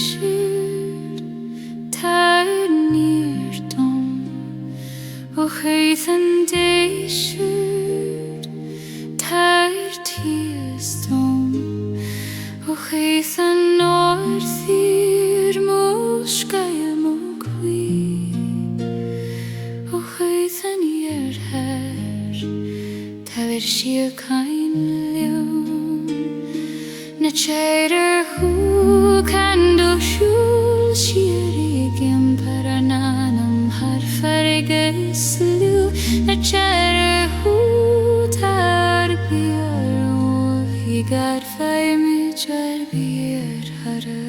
siúd tar níor dom ó chuid an déisiúd tar tíos dom ó chuid an northír mó scail mó Croí ó chuid an iarthar tá siar cain leon na teidir hú candó siúl siar par an amhar farraige slú na teidir hú tar bíar ó hí gar Fuaim jar bíar hara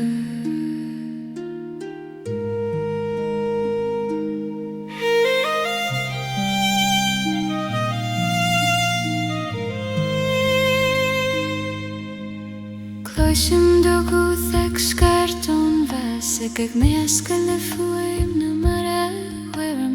Cloisim do Ghaoth ag scartón vasig ag measca le Fuaim na mara huirim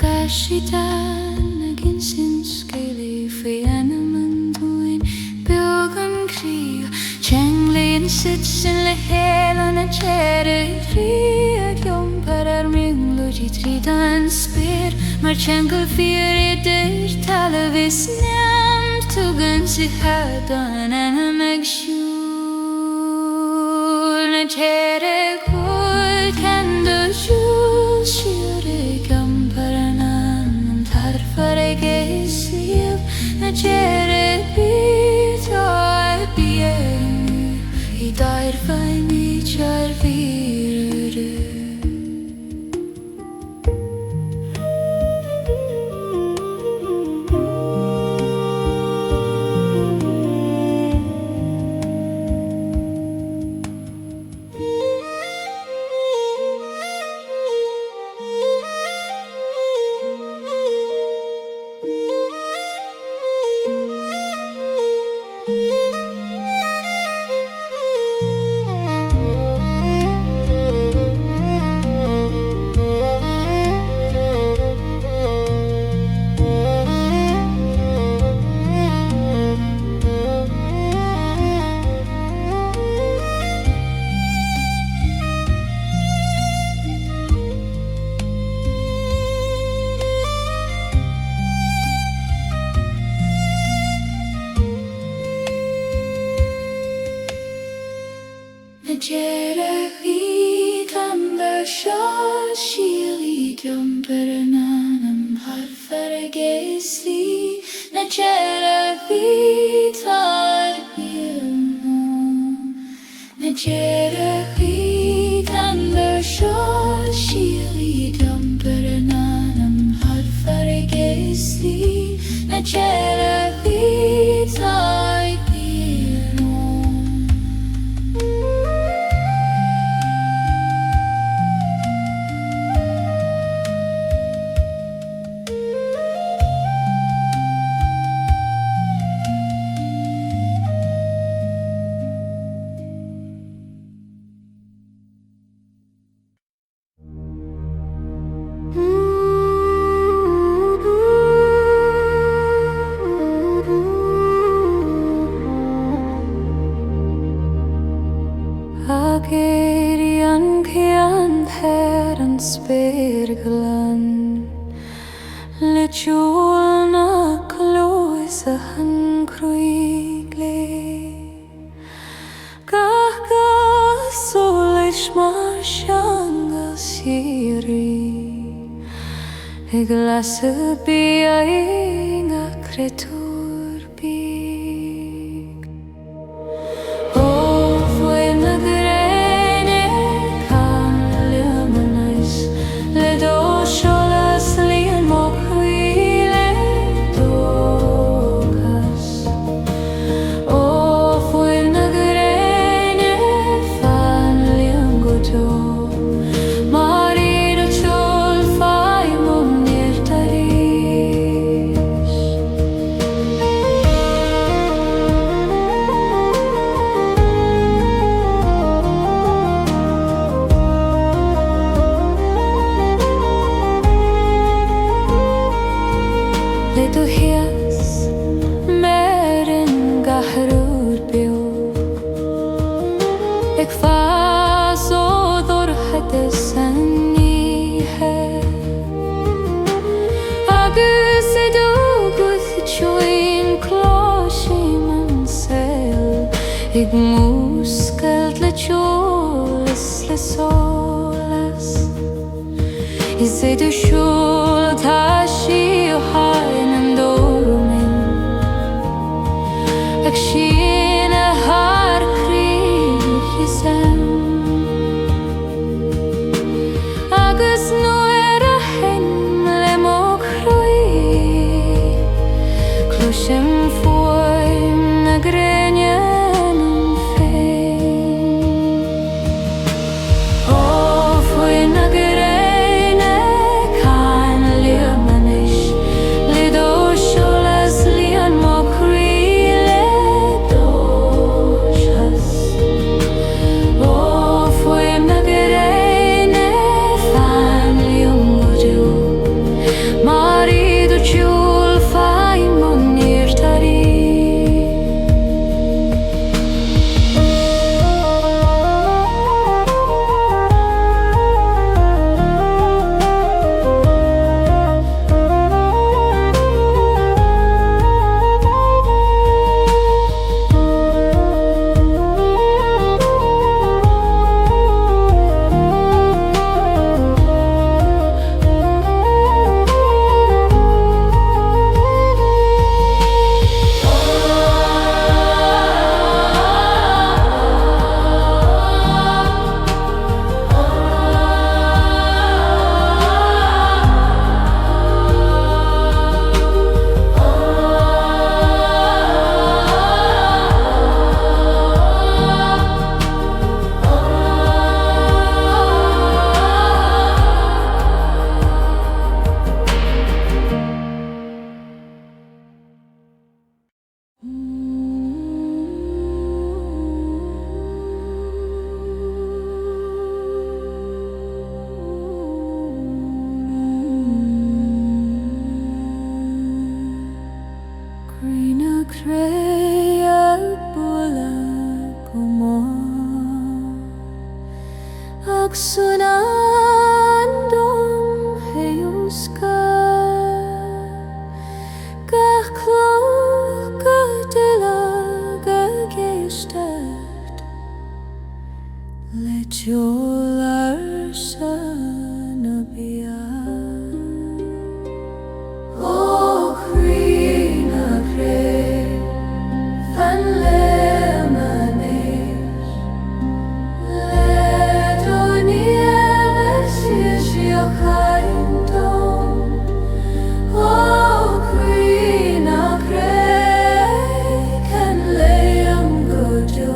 gashi dan ag insin scaili faoi anam an dúin beag an crío Chenglaíonn sit sin le héal an a Ceithre Ghaoth ag iompar ar mionglóidí tríd an spéir mar teangail fíor idir Talamh is neam tugann sa chadan anam ag siúl na Ceithre Ghaoth candó siúl siar ag iompar an anam tar farraige slíomh na Ceithre Ghaoth tar bíar I dair Fuaim jar bíar Ceithre Ghaoth an le seo síl ag iompar an anam tar farraige slí na Ceithre Ghaoth tar bíar na Ceithre Ghaoth an le seo síl ag iompar an anam tar farraige slí na Ceithre Ghaoth tar bíar Éireann ceann an spéirglan le dúil na clúis a an Croí lé gach Solais mar seangal sirí I glas y bíaing a creatúr bíg ó Fuaim na Gréine Claíomh le dorchadas líon mo Croí le dorchadas ó Fuaim na Gréine Claíomh go dó mar iad a túil Fuaim ag múscailt le teolas le solas. Is idir siúl tá sí ó hain an dómin, ag sin a thar críoch is am. Agus nuair a hen le mo Croí, cloisim Fuaim na Gréine an féin. Ó Fuaim na Gréine cáin liamanis, le dó solas líon mo Croí le dorchadas. Ó Fuaim na Gréine fan liom go dú, mar iad ó tiúil Fuaim ó níor tarí. Gréine créa bula go mór, ag suna an dom héúsca, gach clóch go duilleog a géisteart, le teoil ar san a bia. Ó Gréine cré fan liamanis, le dó níos iasíoch hain dom. Ó Gréine cré can léam go dú,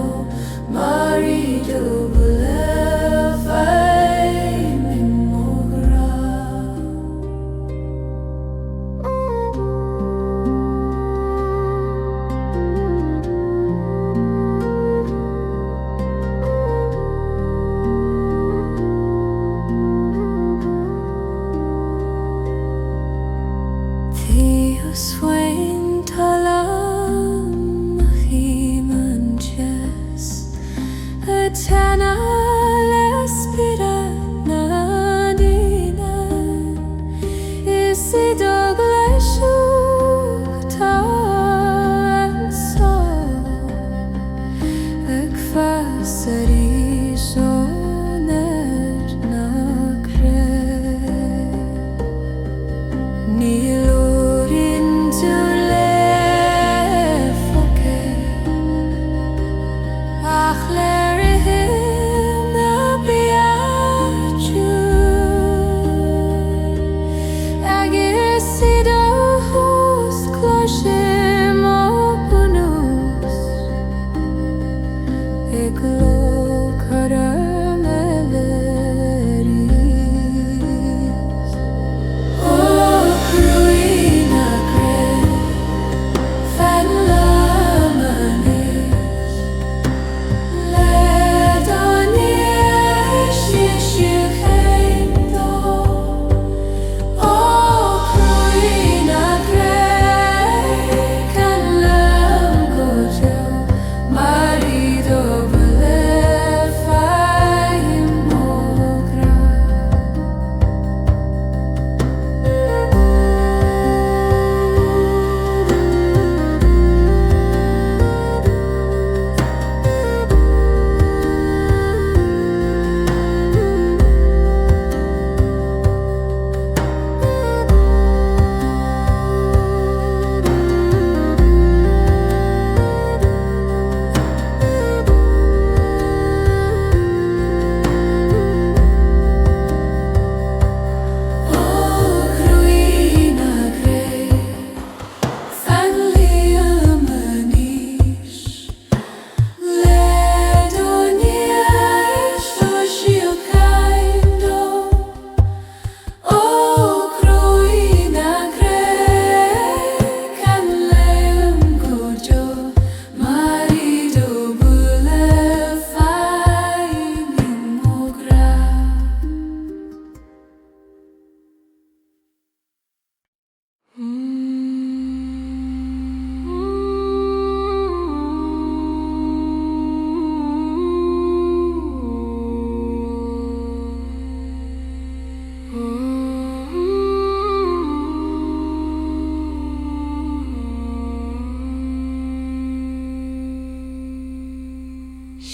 mar iad ó bhuaile Fuaim i mógra. Tíos Fuaim Talamh a chiman jes, a tana lespira na dine, is I dog leisiúch tá an sol, ag fasarí sonar na cré. Níl úrin tú le foce, ach léir I him na bíadú, agus iad ó hús cloisim ó bunús, ag ló cara melerís. Ó Gréine cré fan liamanis, le dó níos iasíoch hain dom. Ó Gréine cré can léam go dú, mar iad ó bhuaile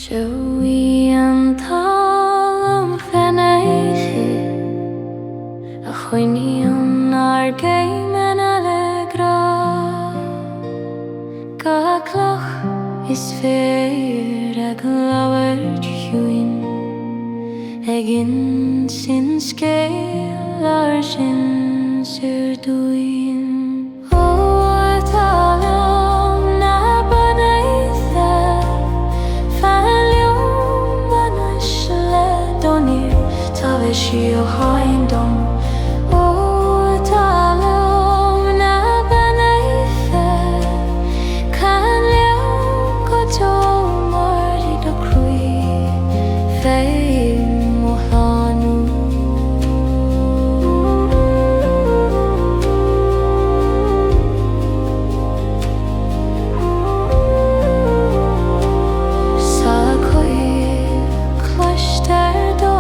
Showy an Talamh Beannaithe a chuineann ar géimeann allegra Ga cloch is féir ag labhar chuin ag in sin scéal ar sin suir dúin She o haindom O Talamh na Beannaithe Canadh go tomar I do Croí Fuaim o Amhrán Sa chuir cloistear do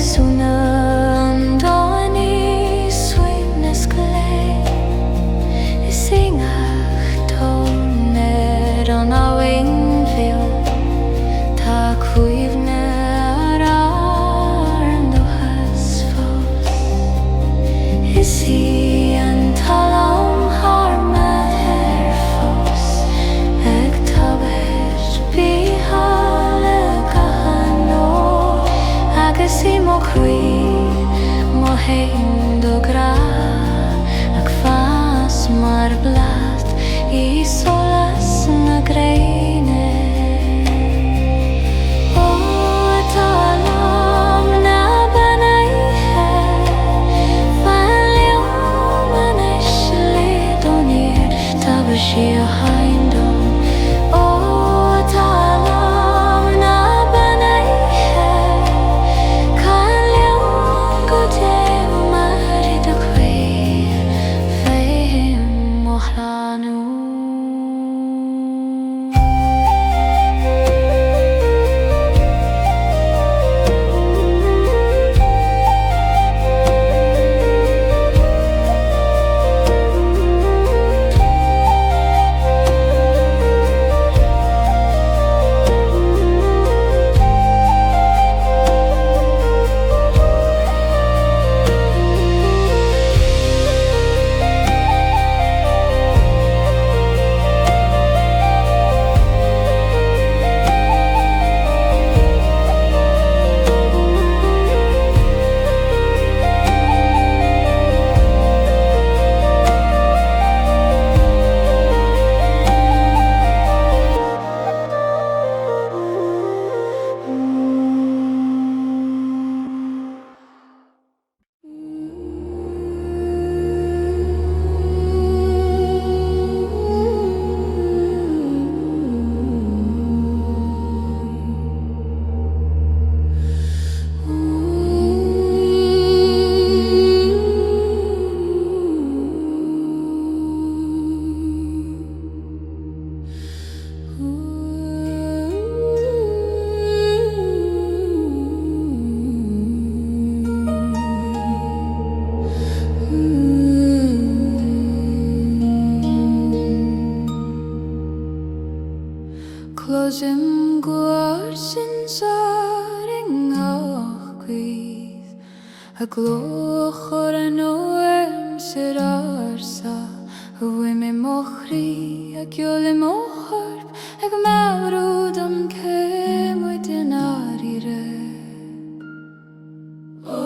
Sunan doni suaimhneas is ingach tónir an awakens tá cuimhne ar an dorchadas is í an Talamh harma fós ag tabhair bíthal agus I mo Croí mo hain do gra ag fas mar blast I solas na Gréine O Talamh na Beannaithe Fuaim an éisle donir tabhair sí a haindom O Talamh na Beannaithe go tomar I do Croí Fuaim o Amhrán Closing gwarsin saring achquith a gloch or an orm sit arsa Fuaim mochri a Gealaí mocharp ag marúd an céimid in áire O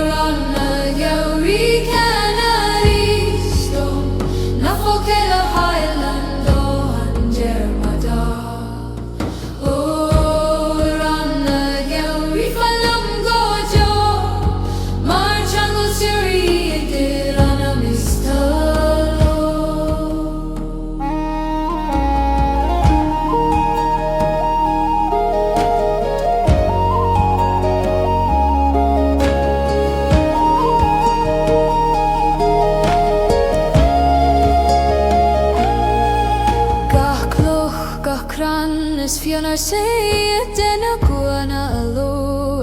ranna Gealaí canadh stone na focail of Highland o an Dermada O ranna Gealaí fallam gojo mar jungle siri dir an a mistalo is fianna sé denna gwana alo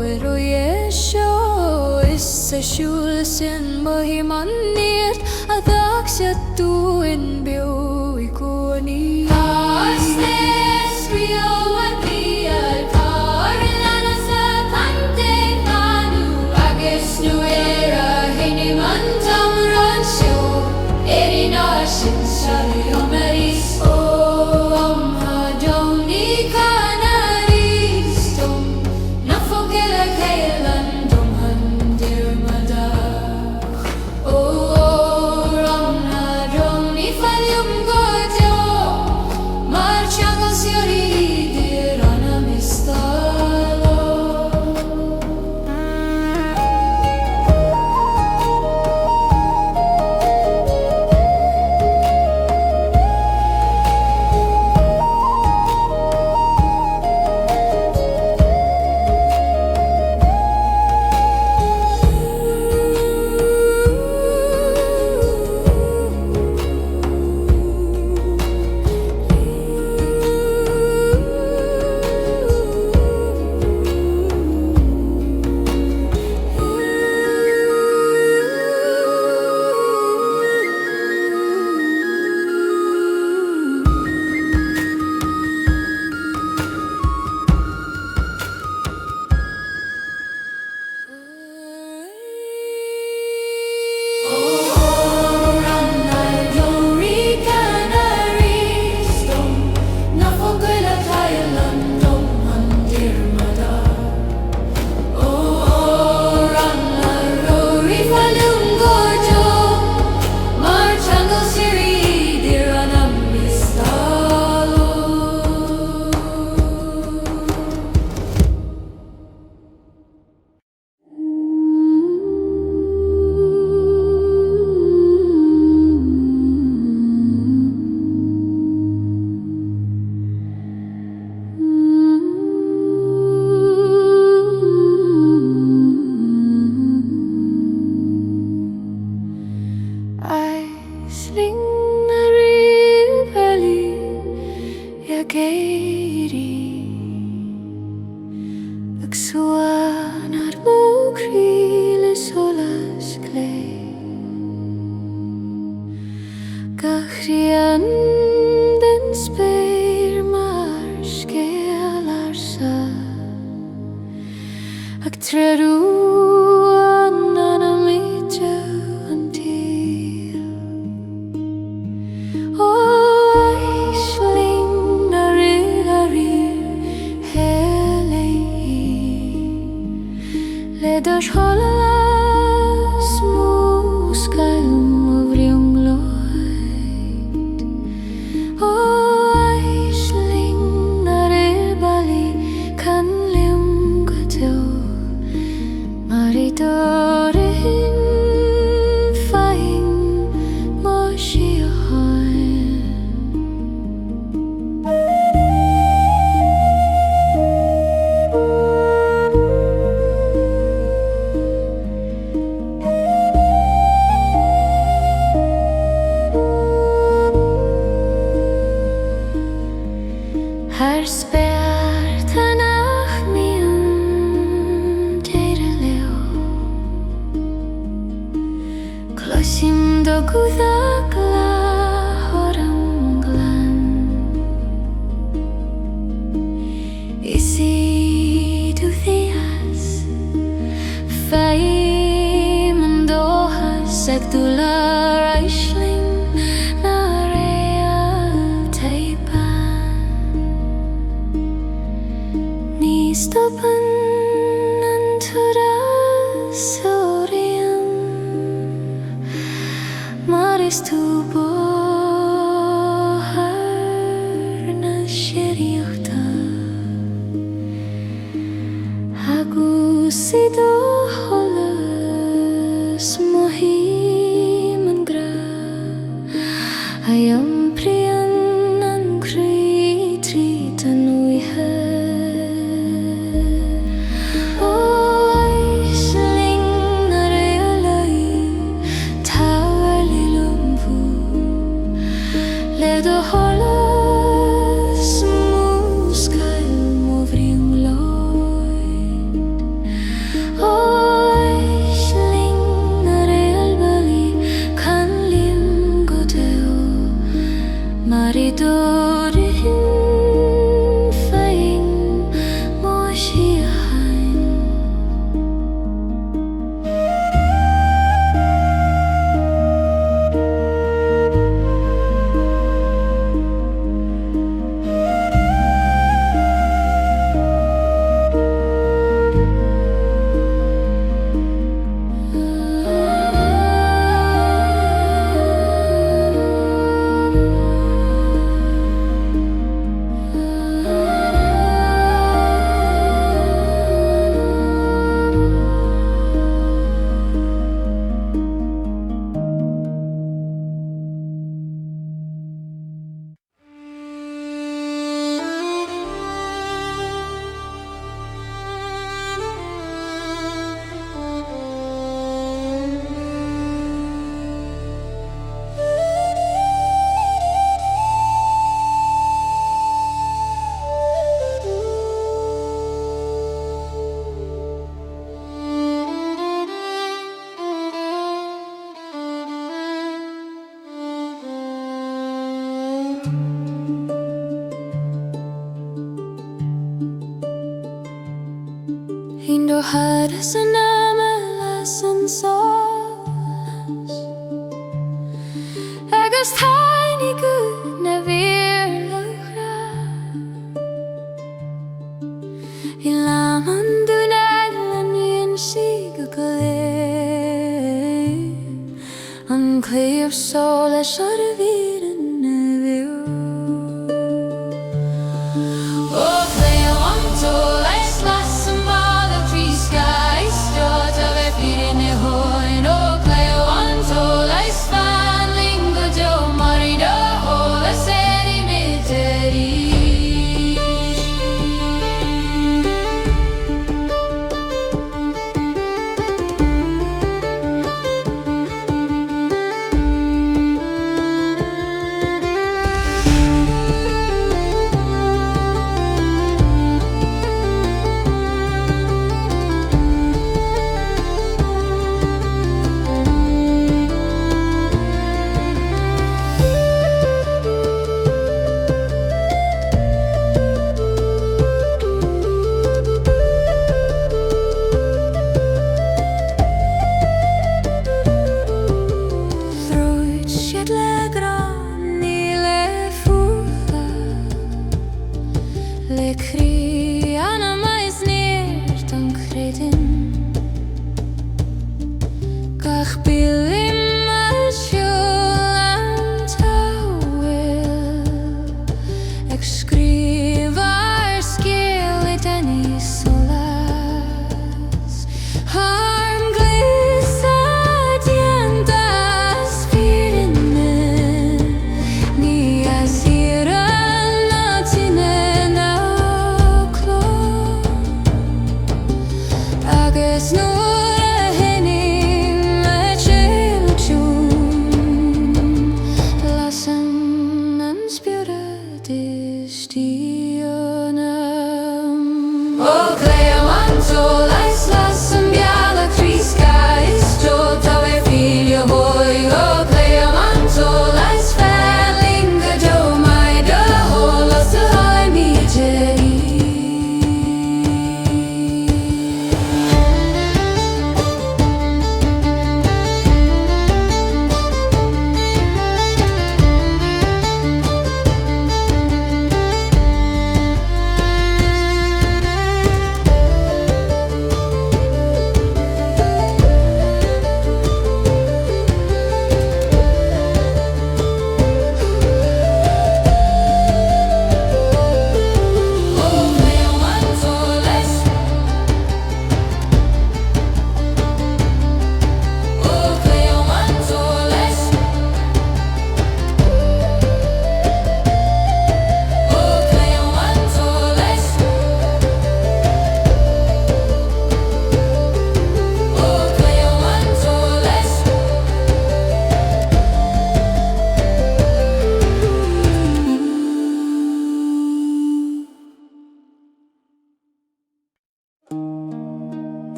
is sa siúil sin mahimman níirt a dhach sé tú in bio I gwaní géirí ag suan ar mócríle solas clé gachrian den spéir mar scéal ar sa ag treadú an anamide an tíl ó aisling na rigarí héalaí le dorchadas múscailm ó bhriongloid ó aisling na ribalí canliom go teo Mari dorin fain mo siahain Har spear tanach mian teire leo Closim do gúdach la horam glan Isi dúthias Fuaim an dóchas ag dúlar aisling na réal taipan Ní stopan an turas órian Mar is tú bóthar na séireachta agus i do cholas mohím an gra Ayam prian an Croí trí an uithe ó aisling na réalaí táhairlí lumbú le dorchadas múscailm ó bhriongloid ó aisling na réalbalí canliom go deo Mari dorin fain mo siahain Hín dorchadas an amalas an solas agus tiny good na bhíorlacha I lam an dúnad an íon si go Claíomh an Claíomh Solais ar a bhíoran na bhíor ó Claíomh an Solais las an ball of tree sky start of a feeling a hoin ó Claíomh an Solais fanling go do Mari do hola seri miteri Crí anna mais neer dan kredin Gach bilim as an tawil Eg skrif ar skil I denni solas Harm glis at yendas fyrin min Ni as Éireann atinen au clo Agus nuair a hinnim a chilchún Lasan an spirit is dionam O Claíomh Solais lasan Gaelic trísca is dul tá filio hoi O Claíomh Solais felling go do mai do holas a hoíche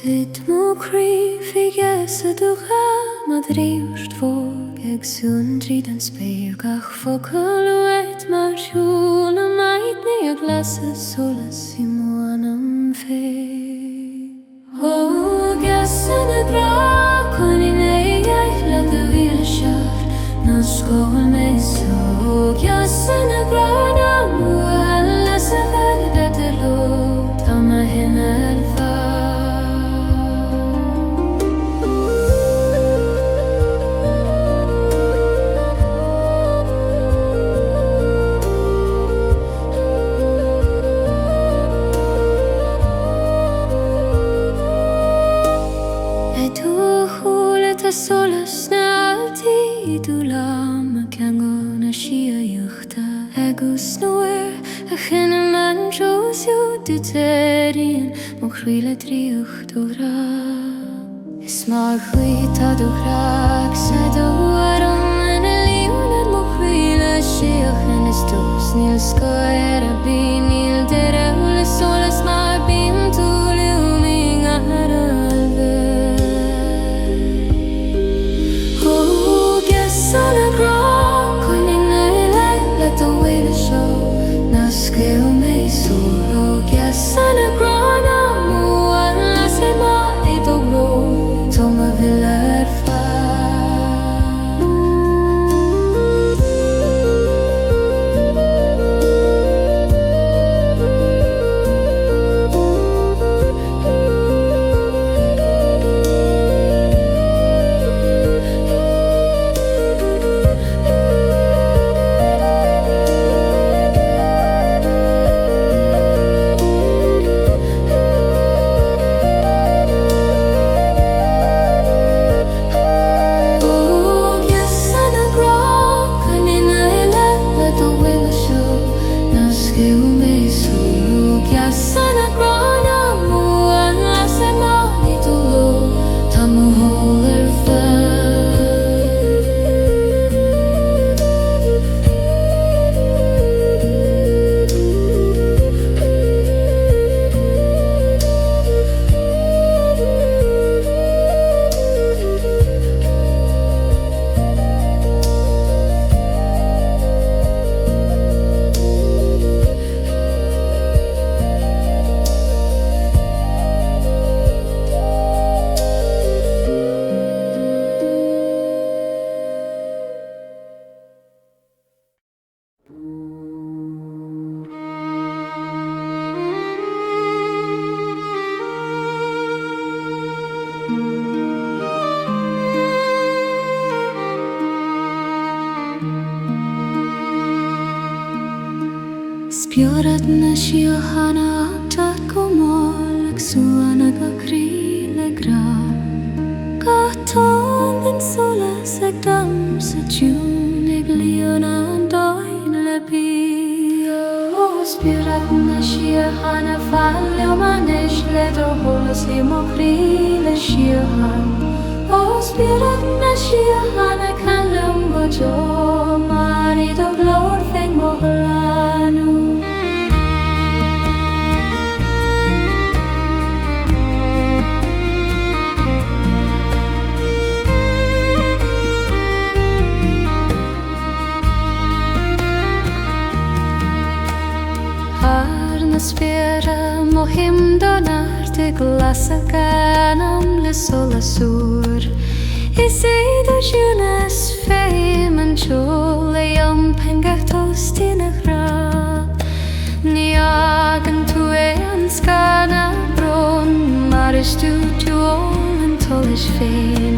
Dit mo Croí figes a ducha ma dríust fóg ag sún tríd an spéir gach focail uait mar siúl a maid ni ag lasa solas I muanam fé O gasan a gra conin é gaith le do bhíle sear na scóil mé so gasan a gra na mua lasa bhagad a lo tá ma hin alfa solas na alti dulam cango na shia yuchta agus nuair a chinna man josio duterian mo chríle tríocht ó rá Is mar chuita do chrach sa do aram an a líonad mo chríle siach an is dos níl scoir a bí níl dereul solas mar bín tú liúming a haralve Son a gra coning na le do bhíle seo na scéal mé solo son a gra na mua las é má é do ro tó ma bhíle ar spiorad na siachana ta komol suana ga Croí le gra Gaton den solas ag dam sa tún ag líon an dain le bí O spiorad na siachana fallio manis le dorchadas li mo Croí le siachan O spiorad na siachana canadh go jo mari do glór thing mo glanu Spera mohim donar te glasa ganam le solasur Is either Junas fame and chul a young pengatos tinagra Niagan tue an skana bron Maris tu tuol and tolish fein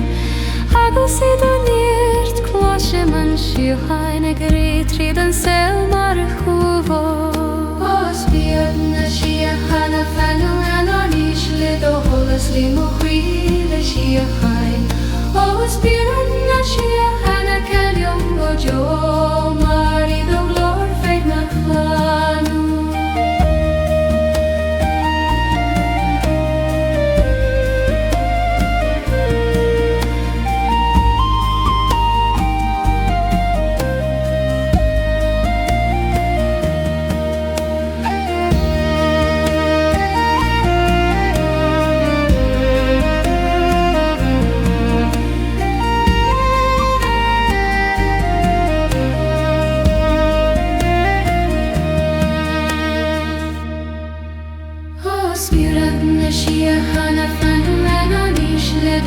Agos edo nirt kloshem an shiuhain a gritrid an sel marichuvo Spiorad na siachana fannel an anish le dorchadas li mo Croí le siachain O spiorad na siachana canadh go jo mari do glór feid na chlanu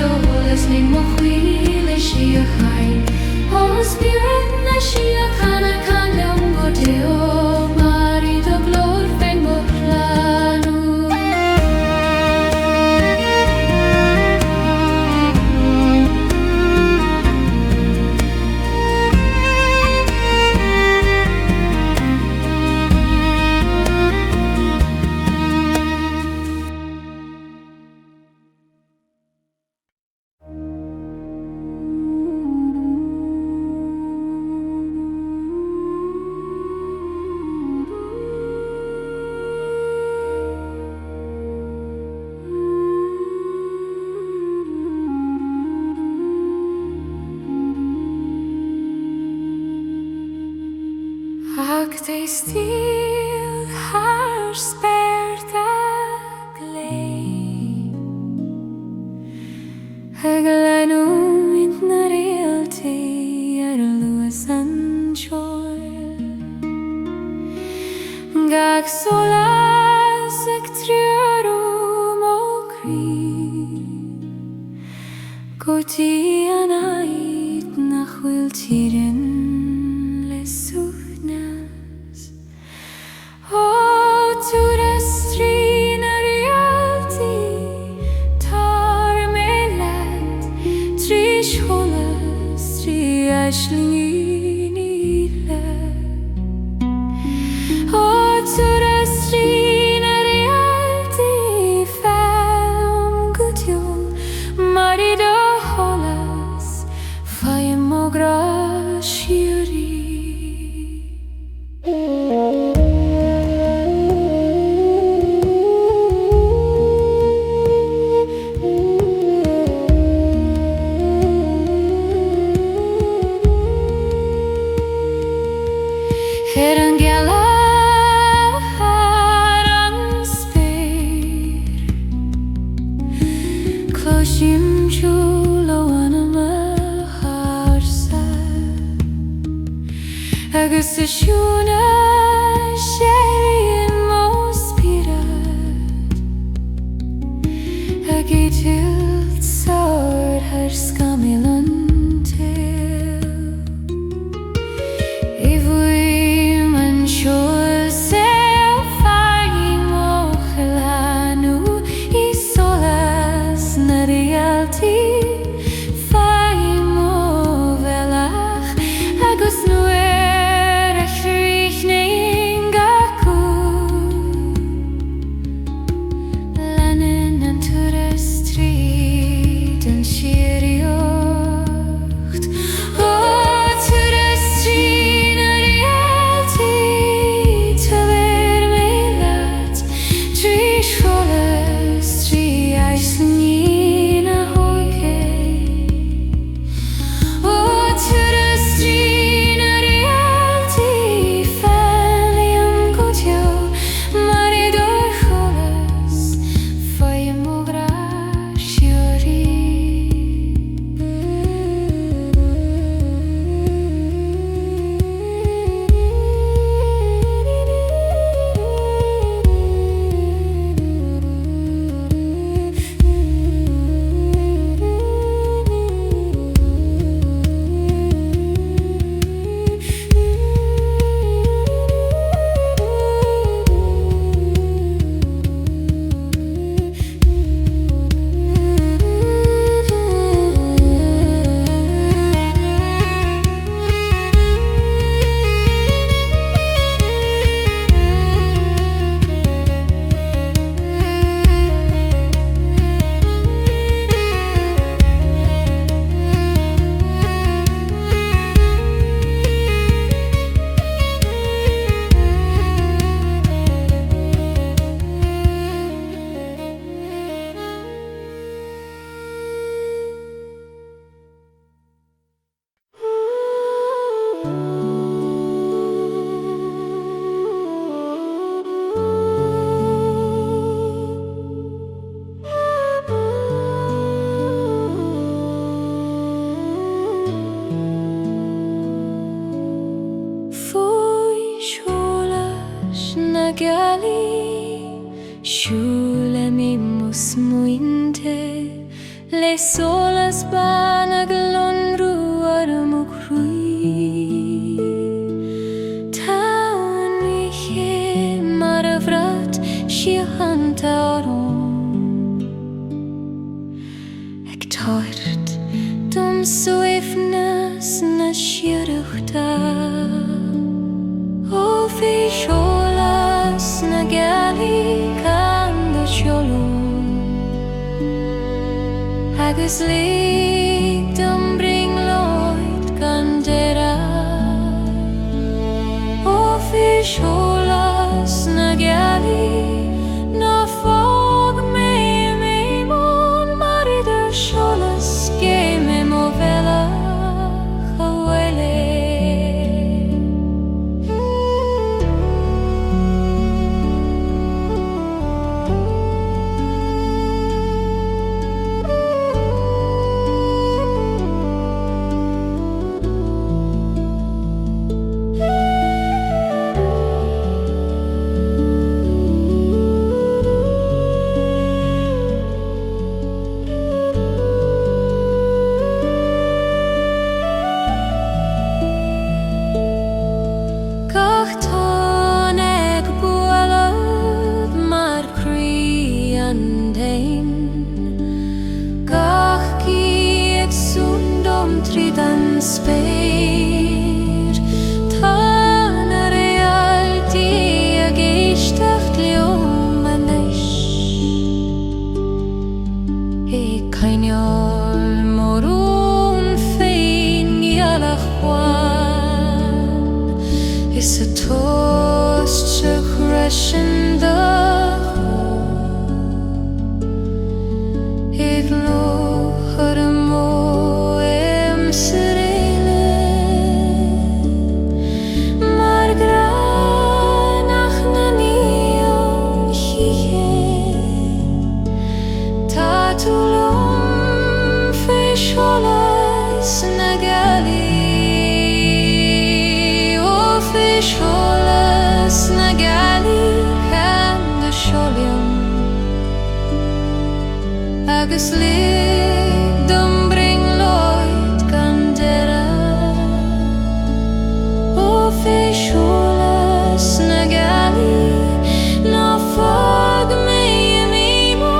dorchadas li mo Croí le siachain O spiorad na siachana canadh go jo mari do glór feid mo glanu They steal her spert ag lei Ag lenu int na realty ar luas an choil Gag solas ag triaru mo Croí Goti an ait na chwil tirin le Turas Trí na realty tar me led Trí solas trí aisling ile O Turas Trí na realty fel gutiol mari do cholas Fuaim mo gra siari Éireann Gealaí an spéir Cloisím siúl ó anam a harsa Agus a siúna séiríonn mo spiorad Ag é tilt sár ar scamil an Fuaim ó bhealach agus nuair a chríoch na Siúlamimus muinte le solas banag lonrú arm Croí Táin hoíche mar a bhrat siachanta orm Ag táirt dom soimhneas na siarachta ó bhí solas na Gealaí canadh agus líg dom bringloid gan ó bhí solas na Gealaí na fág mé món mar idir solas géime mo bhealach a bhfuile spéir Tá na realtí a géisteacht leom anis I caineol morún féin Gealach bháin Is a tost se chreisin Ag lochar a mó solas na Gealaí ó bhí solas na Gealaí canadh agus líg dom bringloid gan ó bhí solas na Gealaí na fág mé mó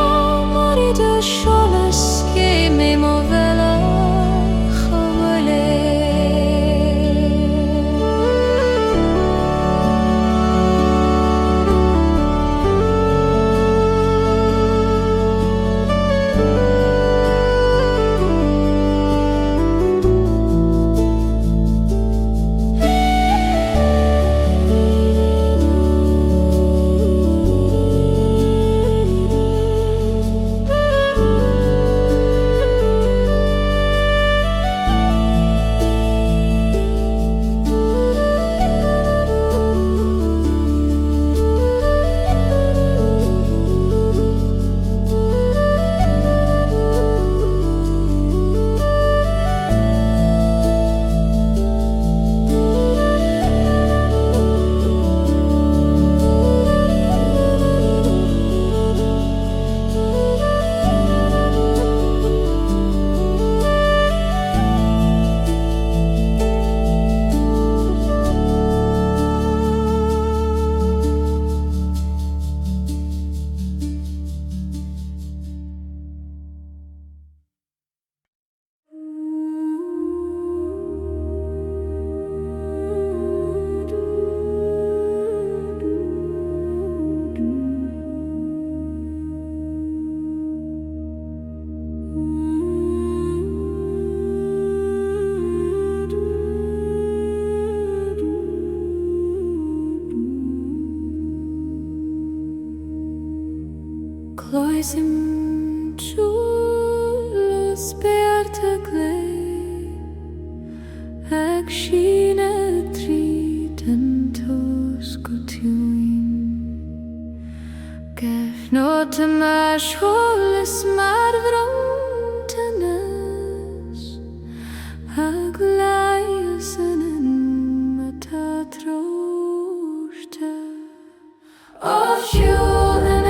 mar idir solas géime mo bhealach a bhfuile Claíomh Solais bearta glé ag sína trí den tos go túin Gef nó ta mar solas mar bhrontanas ag laias an mata trosta ó siúl an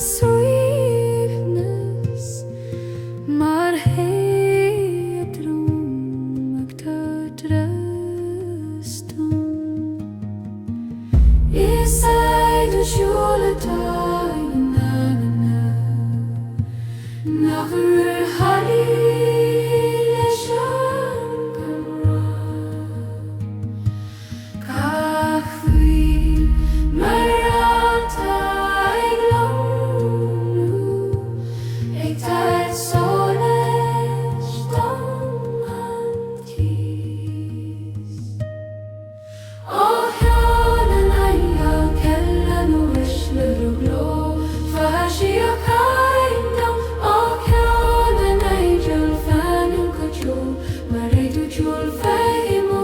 suaimhneas mar héadrum ag tá drastum is aid a siúlatá nach harí leis an Amhrán Caithfí mar atá ag lomhnú ag taid solas dom an tíos ó cheann an haingeal cellan ó uisle do gló faisi a caindom ó cheann an aigeal fann go tiúil mar réadú tiúil Fuaim ó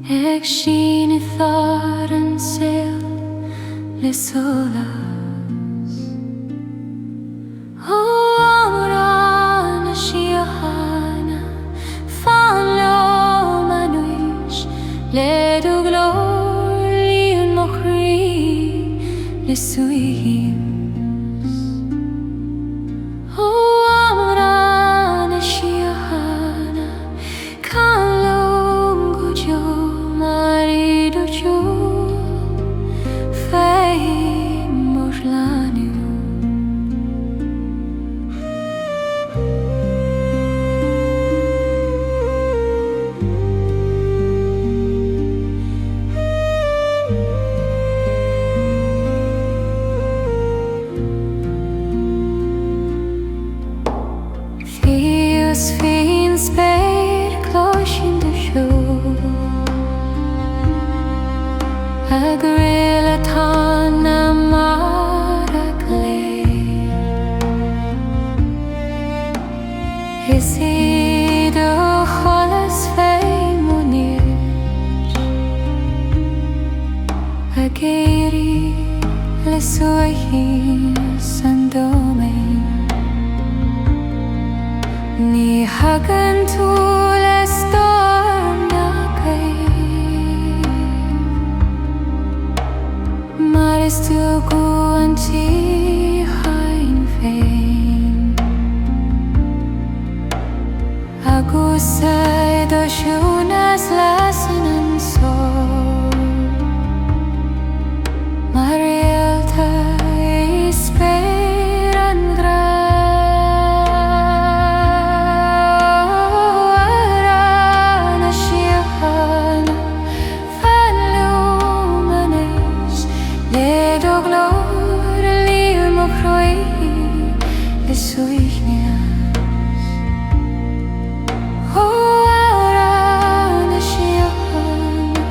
ag sin I thar an sail le solas ó Amhrán a siochanna fan lo manuis le do glór mo Croí le suaimhneas ó Amhrán a siochanna can lo go jo marido jo Fuaim ó Renewal Fios fin spéir cloishin de show a gorilla tan na mar a léir is he dorchadas Fuaim ó Éireann a Gealaí le suaimhneas an domain Ní hagan tú le stormneach mar is tú go an tí hain féin agus é dorchadas lesan an sór mar réalta is spéir an suaimhneas ó Amhrán a siochanna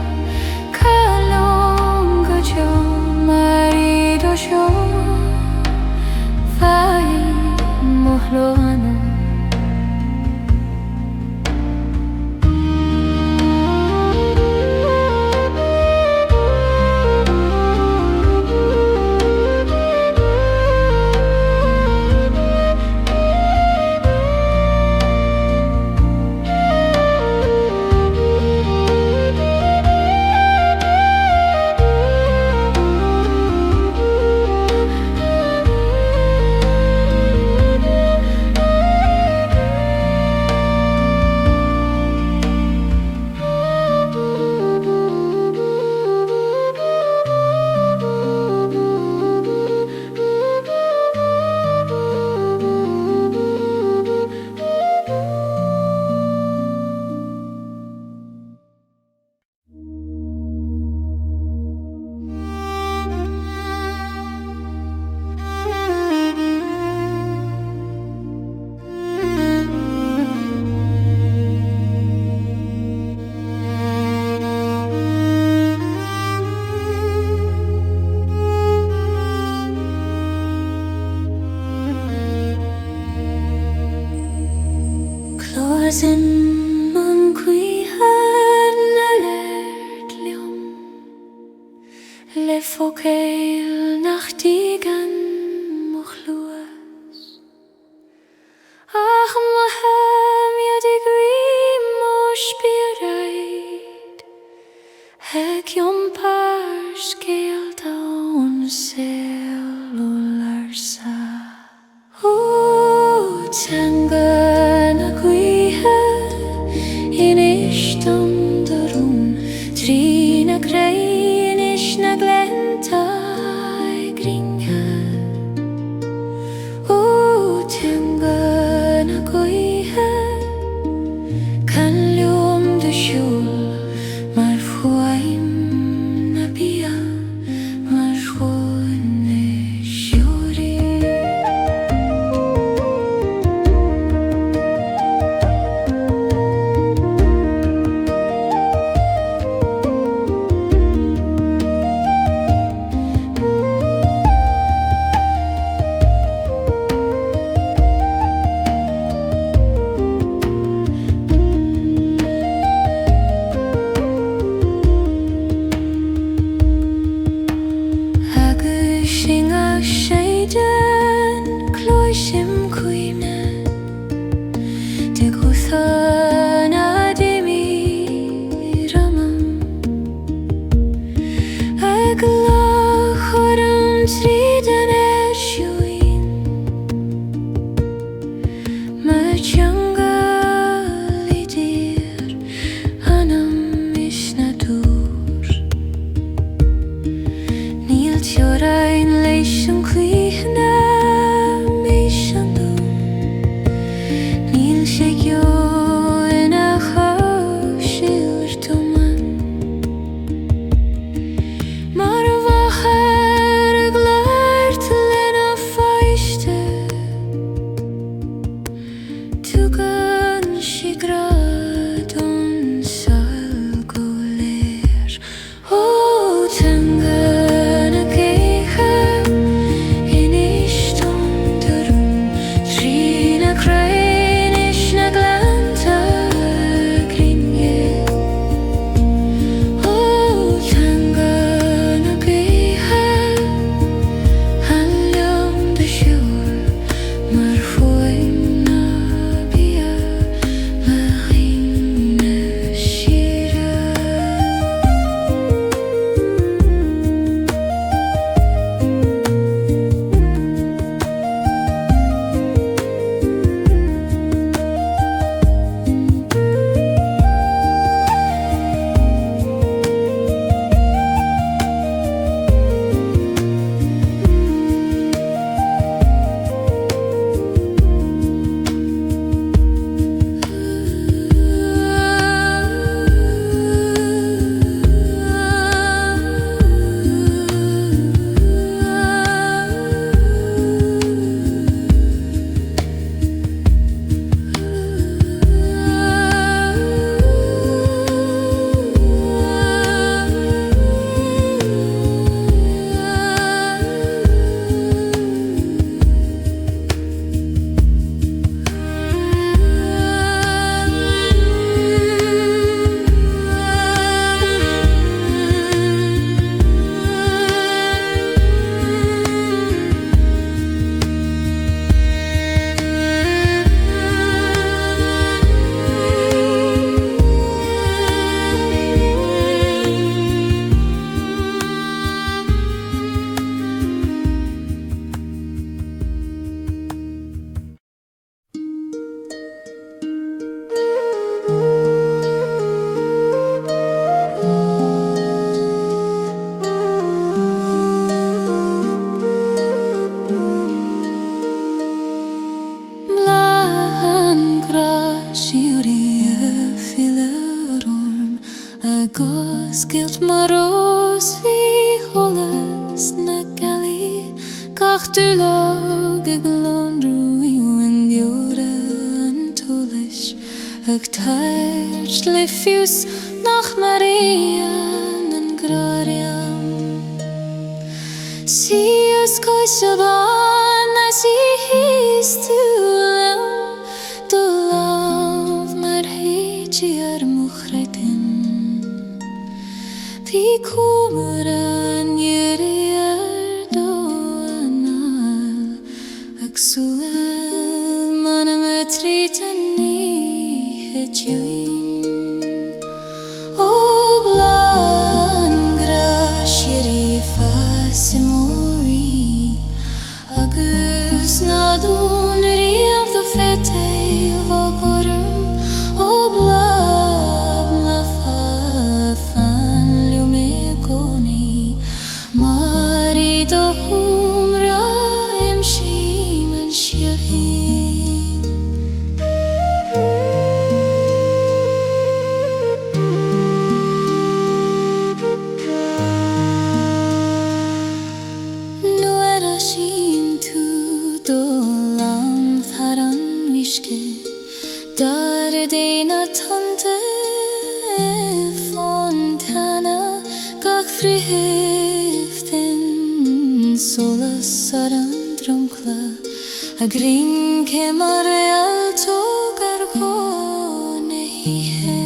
Gilt mar os fi holas na Gealaí Gach dúlag ag landrúí win diora an tulis Ag tairt le fiús nach Marian an grariam Si as coisaban as I his tú do love my tíar muchretin Bhí cúmar an iiriar dóanal ag sual manam a trít an níheadúin ó blan grasirí fasimóí agus nádún riamh do fete bhagórum ó blab na fan liume goni mari do humra imshim an shirin nu era shin tu dolam tharan wishke dar deina tante fontana gach frihiften solas aran drumkla a grin ke mareal to gargone hihe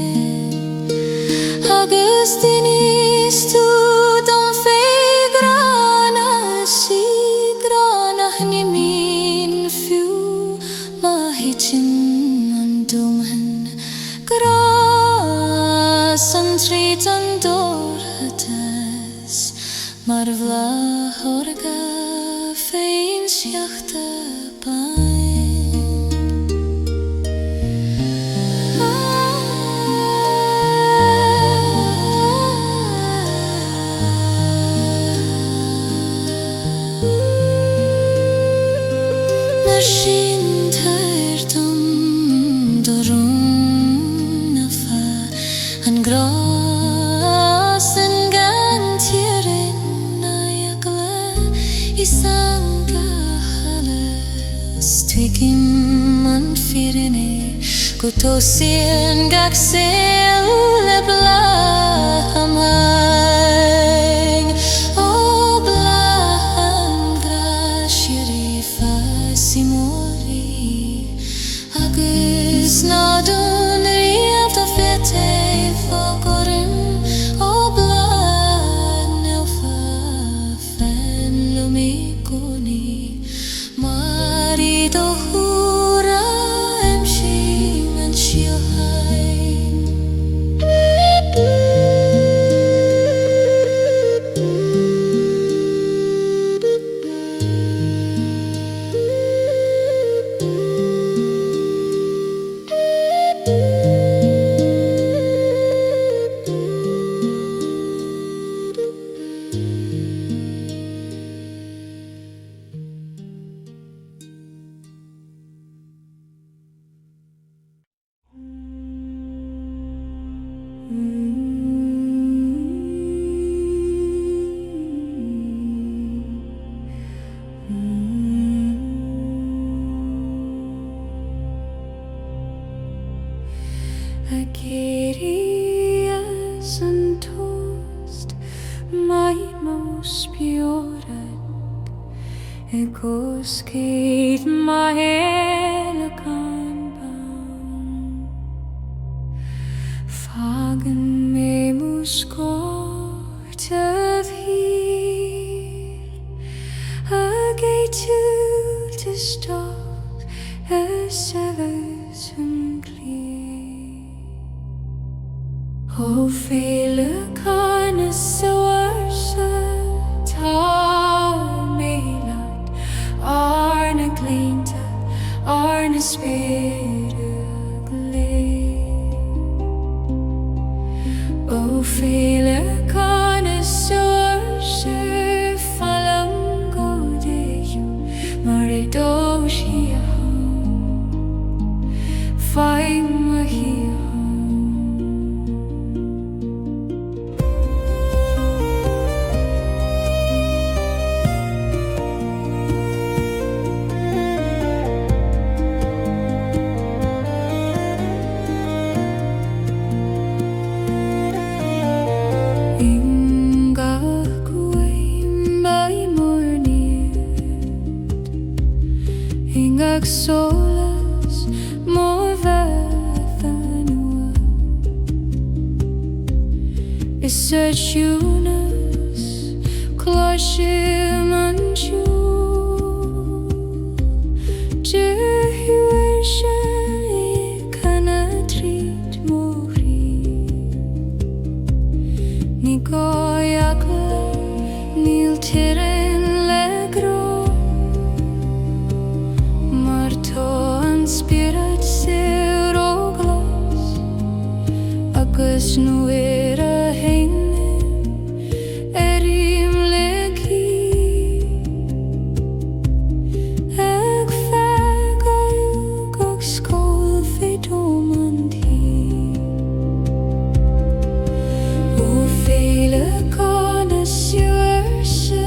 Agustinis tu don fe grana si grana hnimin fiu ma hitchin Dumhan gras an tríd an dorchadas mar bhla thorga féin seachta bain Mar sin tairdum Gras an gan tírin na yagla isangahalas Twigim an firine Gotosin gaxil le bla amhráin O bla grasirí fasimóí agus nádún riamh do fete Fogorim o blad nelfa fan lumigoni Mari do húra imshim an shielhain Acarias and toast my most pure Echoes skate my elegant bound Fagen me muscort of here A gate to stop as severs and clear O fele carne soarsa tar meilad Arna gleinta Arna spere glei O fele carne soarsa falango deju maridoshia Fuaim mahia Solas more than tunas Claíomh an tú Dehuir sé I canadh tríd mórí Ní gáach le níl tirein le gró Mar tá an spirit saoir ó glas agus nuair a héanamh éireann le cí ag feadh ag scóil fé dóm an tí ó féile cána siúir sa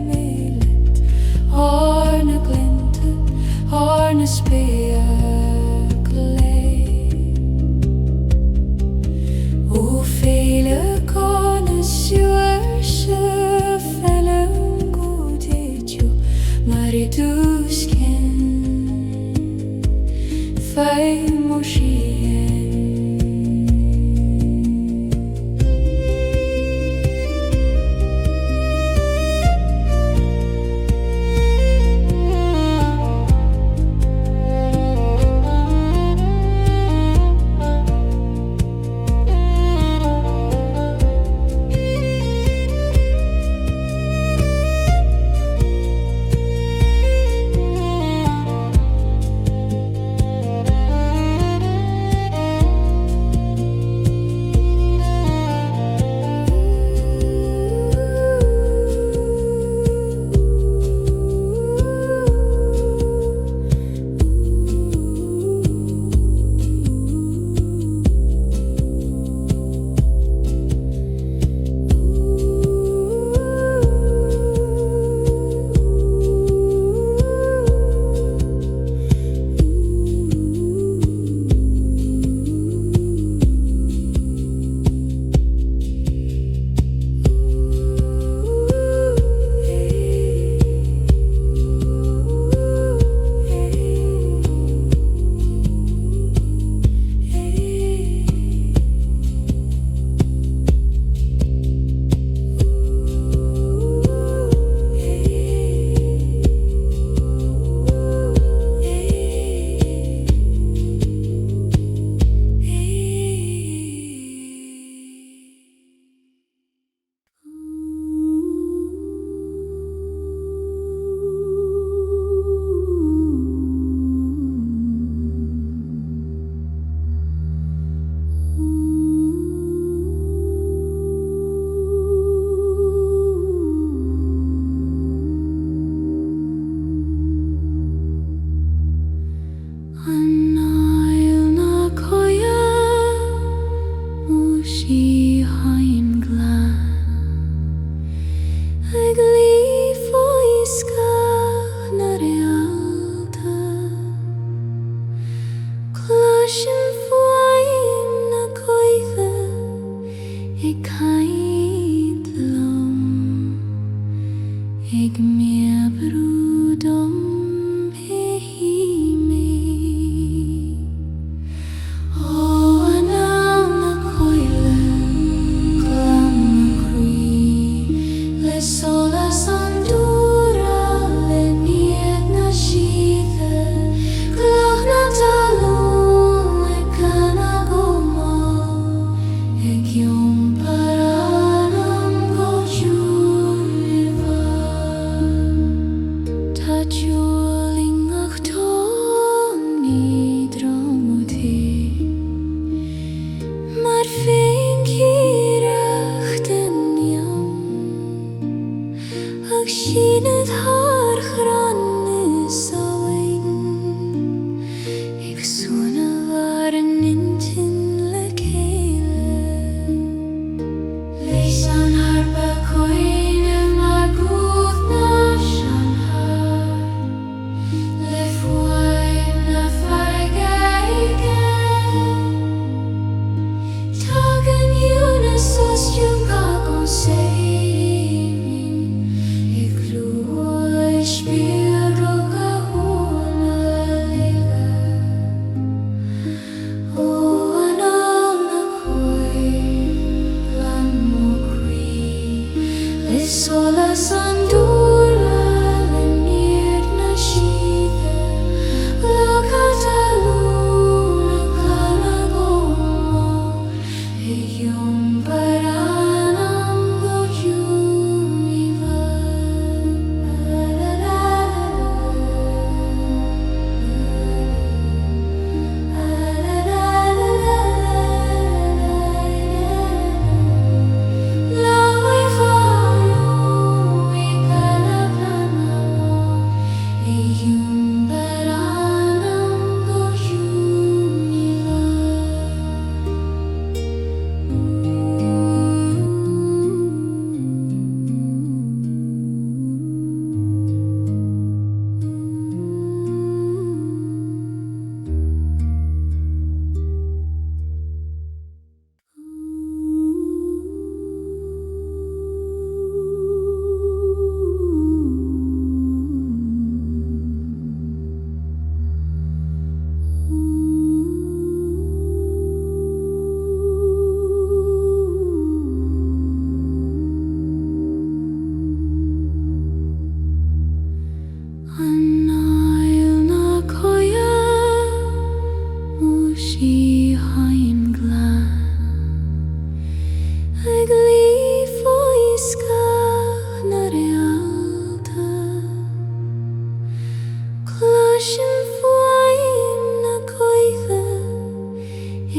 mélet ár na glinta ár na spéach le ó féile cána siúir sa fellan go déitiú mar I dús cinn Fuaim ó sían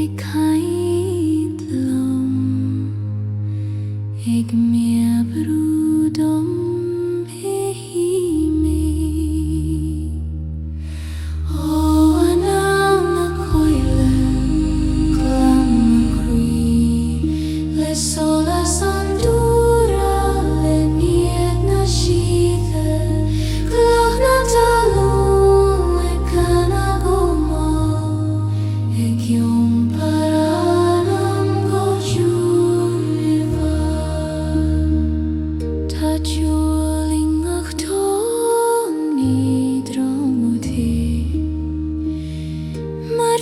ag caidlam ag miabrúdom hihime ó anam na coile clam na Croí le solas an dúra le níag na Ceithre Ghaoth na Talamh le canadh ag iomparánam go dúrtha Tá dúling ach tón ní dramútaí mar